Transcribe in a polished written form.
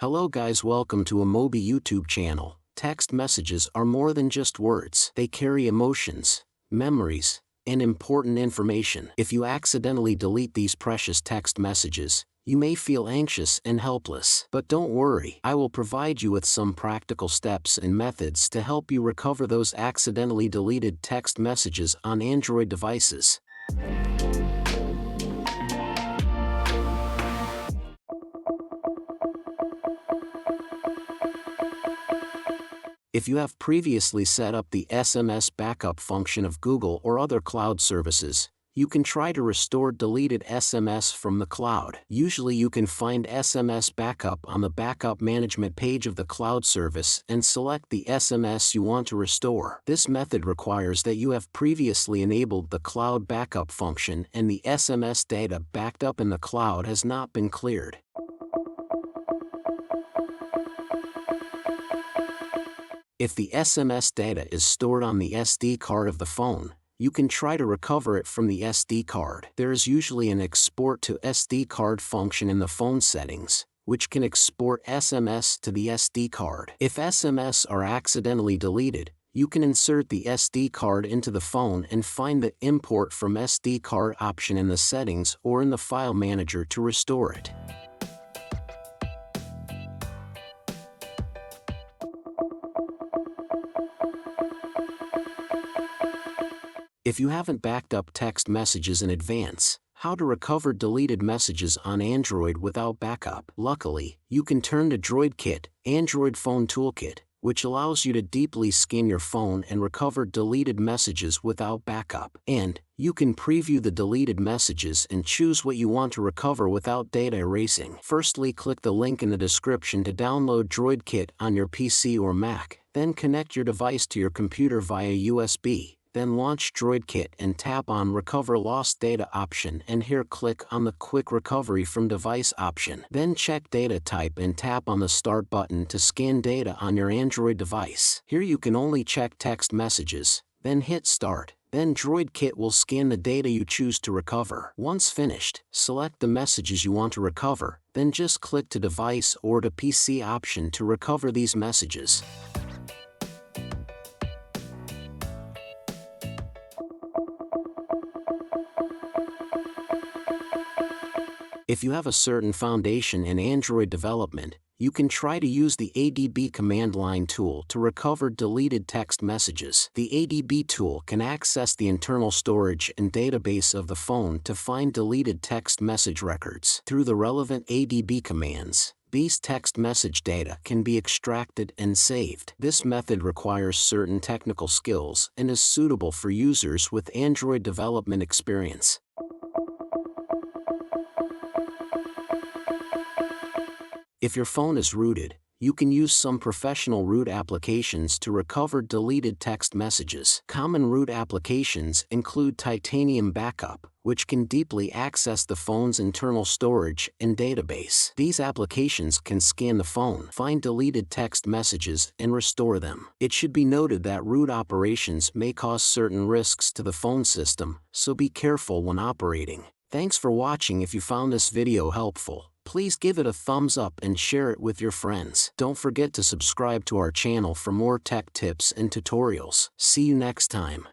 Hello guys, welcome to Amobi YouTube channel. Text messages are more than just words. They carry emotions, memories, and important information. If you accidentally delete these precious text messages, you may feel anxious and helpless. But don't worry, I will provide you with some practical steps and methods to help you recover those accidentally deleted text messages on Android devices. If you have previously set up the SMS backup function of Google or other cloud services, you can try to restore deleted SMS from the cloud. Usually you can find SMS backup on the backup management page of the cloud service and select the SMS you want to restore. This method requires that you have previously enabled the cloud backup function and the SMS data backed up in the cloud has not been cleared. If the SMS data is stored on the SD card of the phone, you can try to recover it from the SD card. There is usually an export to SD card function in the phone settings, which can export SMS to the SD card. If SMS are accidentally deleted, you can insert the SD card into the phone and find the Import from SD card option in the settings or in the file manager to restore it. If you haven't backed up text messages in advance, how to recover deleted messages on Android without backup? Luckily, you can turn to DroidKit, Android Phone Toolkit, which allows you to deeply scan your phone and recover deleted messages without backup. And you can preview the deleted messages and choose what you want to recover without data erasing. Firstly, click the link in the description to download DroidKit on your PC or Mac, then connect your device to your computer via USB. Then launch DroidKit and tap on Recover Lost Data option and here click on the Quick Recovery from Device option. Then check Data Type and tap on the Start button to scan data on your Android device. Here you can only check text messages, then hit Start. Then DroidKit will scan the data you choose to recover. Once finished, select the messages you want to recover, then just click to Device or to PC option to recover these messages. If you have a certain foundation in Android development, you can try to use the ADB command line tool to recover deleted text messages. The ADB tool can access the internal storage and database of the phone to find deleted text message records. Through the relevant ADB commands, these text message data can be extracted and saved. This method requires certain technical skills and is suitable for users with Android development experience. If your phone is rooted, you can use some professional root applications to recover deleted text messages. Common root applications include Titanium Backup, which can deeply access the phone's internal storage and database. These applications can scan the phone, find deleted text messages, and restore them. It should be noted that root operations may cause certain risks to the phone system, so be careful when operating. Thanks for watching. If you found this video helpful, please give it a thumbs up and share it with your friends. Don't forget to subscribe to our channel for more tech tips and tutorials. See you next time.